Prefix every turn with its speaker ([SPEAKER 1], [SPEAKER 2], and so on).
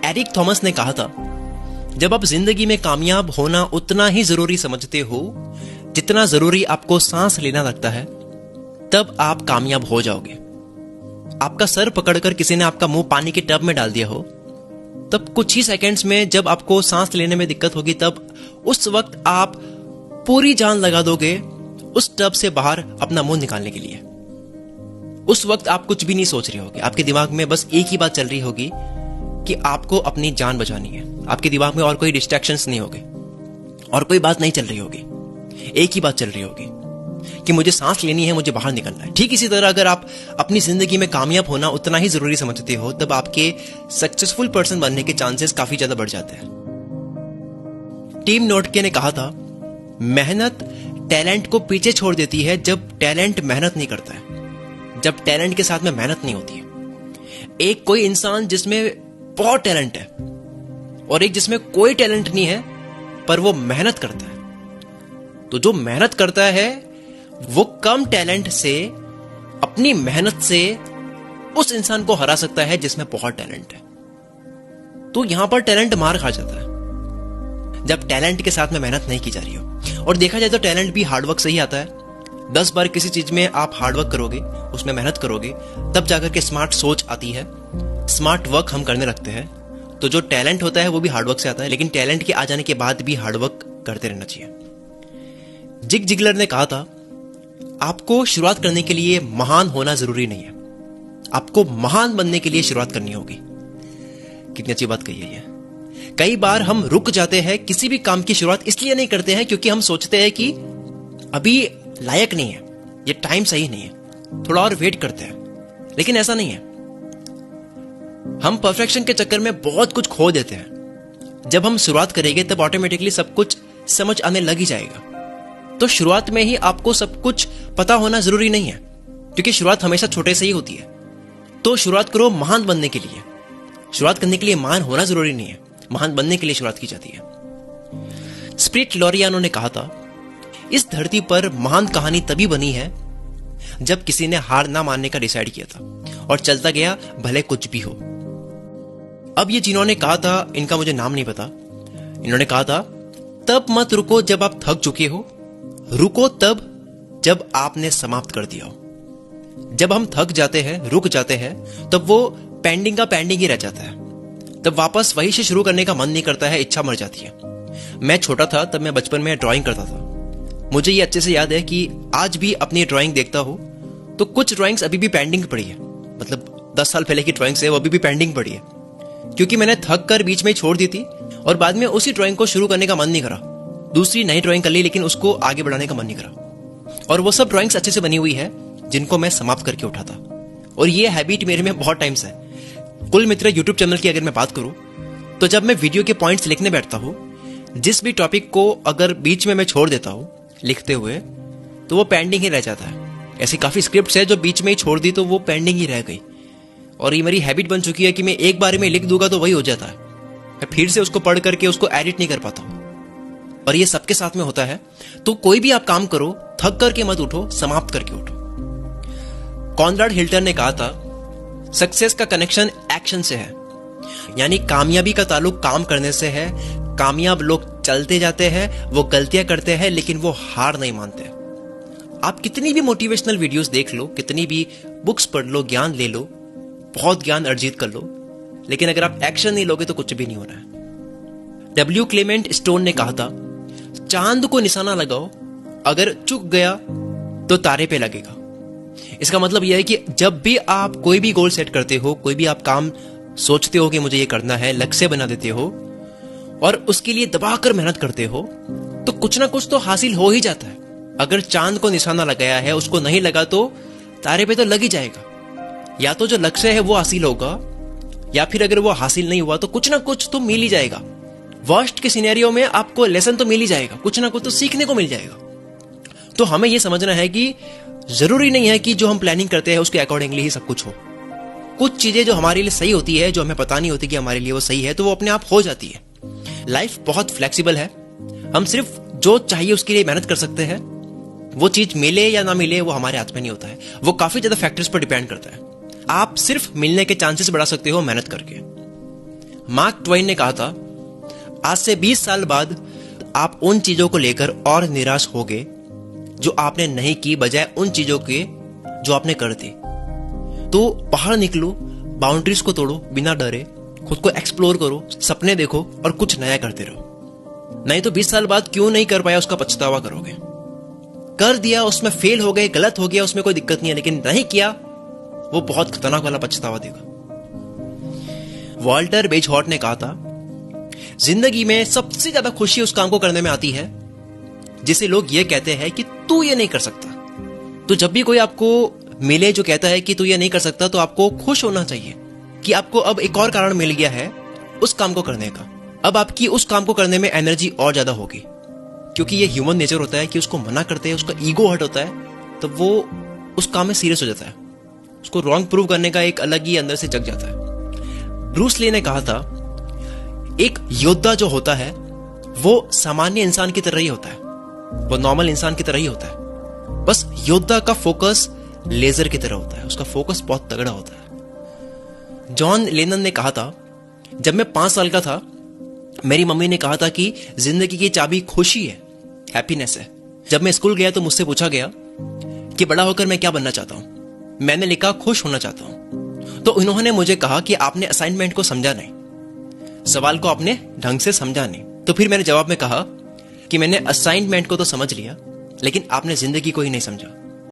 [SPEAKER 1] Eric Thomas ने कहा था, जब आप जिंदगी में कामयाब होना उतना ही जरूरी समझते हो जितना जरूरी आपको सांस लेना लगता है, तब आप कामयाब हो जाओगे। आपका सर पकड़कर किसी ने आपका मुंह पानी के टब में डाल दिया हो, तब कुछ ही सेकंड्स में जब आपको सांस लेने में दिक्कत होगी, तब उस वक्त आप पूरी जान लगा दोगे उस टब से बाहर अपना मुंह निकालने के लिए। उस वक्त आप कुछ भी नहीं सोच रहे होगे, आपके दिमाग में बस एक ही बात चल रही होगी कि आपको अपनी जान बचानी है। आपके दिमाग में और कोई डिस्ट्रैक्शंस नहीं होंगे और कोई बात नहीं चल रही होगी, एक ही बात चल रही होगी कि मुझे सांस लेनी है, मुझे बाहर निकलना है। ठीक इसी तरह अगर आप अपनी जिंदगी में कामयाब होना उतना ही जरूरी समझते हो, तब आपके सक्सेसफुल पर्सन बनने के चांसेस काफी ज्यादा बढ़ जाते हैं। टिम नोटके ने कहा था, मेहनत टैलेंट को पीछे छोड़ देती है जब टैलेंट मेहनत नहीं करता है, जब टैलेंट के साथ में मेहनत नहीं होती है। एक कोई इंसान जिसमें बहुत टैलेंट है और एक जिसमें कोई टैलेंट नहीं है पर वो मेहनत करता है, तो जो मेहनत करता है वो कम टैलेंट से, अपनी मेहनत से उस इंसान को हरा सकता है जिसमें बहुत टैलेंट है। तो यहां पर टैलेंट मार खा जाता है जब टैलेंट के साथ में मेहनत नहीं की जा रही हो। और देखा जाए तो टैलेंट भी हार्डवर्क से ही आता है। 10 बार किसी चीज में आप हार्डवर्क करोगे, उसमें मेहनत करोगे, तब जाकर के स्मार्ट सोच आती है, स्मार्ट वर्क हम करने लगते हैं। तो जो टैलेंट होता है वो भी हार्डवर्क से आता है, लेकिन टैलेंट के आ जाने के बाद भी हार्डवर्क करते रहना चाहिए। जिग जिगलर ने कहा था, आपको शुरुआत करने के लिए महान होना जरूरी नहीं है, आपको महान बनने के लिए शुरुआत करनी होगी। कितनी अच्छी बात कही है ये। कई बार हम रुक जाते हैं, किसी भी काम की शुरुआत इसलिए नहीं करते हैं क्योंकि हम सोचते हैं कि अभी लायक नहीं है, ये टाइम सही नहीं है, थोड़ा और वेट करते हैं। लेकिन ऐसा नहीं है, हम परफेक्शन के चक्कर में बहुत कुछ खो देते हैं। जब हम शुरुआत करेंगे तब ऑटोमेटिकली सब कुछ समझ आने लग ही जाएगा। तो शुरुआत में ही आपको सब कुछ पता होना जरूरी नहीं है, क्योंकि शुरुआत हमेशा छोटे से ही होती है। तो शुरुआत करो महान बनने के लिए। शुरुआत करने के लिए महान होना जरूरी नहीं है, महान बनने के लिए शुरुआत की जाती है। स्पिरिट लॉरियानो ने कहा था, इस धरती पर महान कहानी तभी बनी है जब किसी ने हार ना मानने का डिसाइड किया था और चलता गया, भले कुछ भी हो। अब ये जिन्होंने कहा था, इनका मुझे नाम नहीं पता, इन्होंने कहा था, तब मत रुको जब आप थक चुके हो, रुको तब जब आपने समाप्त कर दिया हो। जब हम थक जाते हैं, रुक जाते हैं, तब वो पेंडिंग का पेंडिंग ही रह जाता है। तब वापस वही से शुरू करने का मन नहीं करता है, इच्छा मर जाती है। मैं छोटा था तब मैं बचपन में ड्राइंग करता था। मुझे ये अच्छे से याद है कि आज भी अपनी ड्राइंग देखता हूं तो कुछ ड्राइंग्स अभी भी पेंडिंग पड़ी है, मतलब 10 साल पहले की ड्राइंग्स है वो अभी भी पेंडिंग पड़ी है, क्योंकि मैंने थक कर बीच में छोड़ दी थी और बाद में उसी ड्राइंग को शुरू करने का मन नहीं करा। दूसरी नई ड्राइंग कर ली, लेकिन उसको आगे बढ़ाने का मन नहीं करा। और वो सब ड्राइंग्स अच्छे से बनी हुई है जिनको मैं समाप्त करके उठा था। और ये हैबिट मेरे में बहुत टाइम से है। कुल मित्र यूट्यूब चैनल की अगर मैं बात करूं तो जब मैं वीडियो के पॉइंट्स लिखने बैठता हूं, जिस भी टॉपिक को अगर बीच में मैं छोड़ देता हूं लिखते हुए, तो वो पेंडिंग ही रह जाता है। ऐसी काफी स्क्रिप्ट्स है जो बीच में ही छोड़ दी तो वो पेंडिंग ही रह गई। और ये मेरी हैबिट बन चुकी है कि मैं एक बार में लिख दूंगा तो वही हो जाता है, मैं फिर से उसको पढ़ करके उसको एडिट नहीं कर पाता हूं। और ये सबके साथ में होता है। तो कोई भी आप काम करो, थक करके मत उठो, समाप्त करके उठो। कॉनराड हिल्टन ने कहा था, सक्सेस का कनेक्शन एक्शन से है, यानी कामयाबी का ताल्लुक काम करने से है। कामयाब लोग चलते जाते हैं, वो गलतियां करते हैं, लेकिन वो हार नहीं मानते। आप कितनी भी मोटिवेशनल वीडियोस देख लो, कितनी भी बुक्स पढ़ लो, ज्ञान ले लो, बहुत ज्ञान अर्जित कर लो, लेकिन अगर आप एक्शन नहीं लोगे तो कुछ भी नहीं होना है। डब्ल्यू क्लेमेंट स्टोन ने कहा था, चांद को निशाना लगाओ, अगर चुक गया तो तारे पे लगेगा। इसका मतलब यह है कि जब भी आप कोई भी गोल सेट करते हो, कोई भी आप काम सोचते हो कि मुझे ये करना है, लक्ष्य बना देते हो और उसके लिए दबाकर मेहनत करते हो, तो कुछ ना कुछ तो हासिल हो ही जाता है। अगर चांद को निशाना लगाया है, उसको नहीं लगा तो तारे पे तो लग ही जाएगा। या तो जो लक्ष्य है वो हासिल होगा, या फिर अगर वो हासिल नहीं हुआ तो कुछ ना कुछ तो मिल ही जाएगा। वर्स्ट के सिनेरियो में आपको लेसन तो मिल ही जाएगा, कुछ ना कुछ तो सीखने को मिल जाएगा। तो हमें यह समझना है कि जरूरी नहीं है कि जो हम प्लानिंग करते हैं उसके अकॉर्डिंगली ही सब कुछ हो। कुछ चीजें जो हमारे लिए सही होती है, जो हमें पता नहीं होती कि हमारे लिए वो सही है, तो वो अपने आप हो जाती है। लाइफ बहुत फ्लेक्सिबल है, हम सिर्फ जो चाहिए उसके लिए मेहनत कर सकते हैं। वो चीज मिले या ना मिले वो हमारे हाथ में नहीं होता है, वो काफी ज्यादा फैक्टर्स पर डिपेंड करता है। आप सिर्फ मिलने के चांसेस बढ़ा सकते हो मेहनत करके। मार्क ट्वेन ने कहा था, आज से 20 साल बाद आप उन चीजों को लेकर और निराश होगे जो आपने नहीं की, बजाय उन चीजों के जो आपने कर दी। तो बाहर निकलो, बाउंड्रीज को तोड़ो, बिना डरे खुद को एक्सप्लोर करो, सपने देखो और कुछ नया करते रहो। नहीं तो 20 साल बाद क्यों नहीं कर पाया उसका पछतावा करोगे। कर दिया, उसमें फेल हो गए, गलत हो गया, उसमें कोई दिक्कत नहीं है, लेकिन नहीं किया वो बहुत खतरनाक वाला पछतावा देगा। वॉल्टर बेजहॉर्ट ने कहा था, जिंदगी में सबसे ज्यादा खुशी उस काम को करने में आती है जिसे लोग ये कहते हैं कि तू ये नहीं कर सकता। तो जब भी कोई आपको मिले जो कहता है कि तू ये नहीं कर सकता, तो आपको खुश होना चाहिए कि आपको अब एक और कारण मिल गया है उस काम को करने का। अब आपकी उस काम को करने में एनर्जी और ज्यादा होगी, क्योंकि ये ह्यूमन नेचर होता है कि उसको मना करते हैं, उसका ईगो हर्ट होता है, तो वो उस काम में सीरियस हो जाता है, उसको रॉन्ग प्रूव करने का एक अलग ही अंदर से जग जाता है। ब्रूस ली ने कहा था, एक योद्धा जो होता है वो सामान्य इंसान की तरह ही होता है, वो नॉर्मल इंसान की तरह ही होता है, बस योद्धा का फोकस लेजर की तरह होता है, उसका फोकस बहुत तगड़ा होता है। जॉन लेनन ने कहा था, जब मैं 5 साल का था मेरी मम्मी ने कहा था कि जिंदगी की चाबी खुशी है, हैप्पीनेस है। जब मैं स्कूल गया तो मुझसे पूछा गया कि बड़ा होकर मैं क्या बनना चाहता हूं। मैंने लिखा खुश होना चाहता हूं। तो उन्होंने मुझे कहा कि आपने असाइनमेंट को समझा नहीं, सवाल को आपने ढंग से समझा नहीं। तो फिर मैंने जवाब में कहा कि मैंने असाइनमेंट को तो समझ लिया, लेकिन आपने जिंदगी को ही नहीं समझा।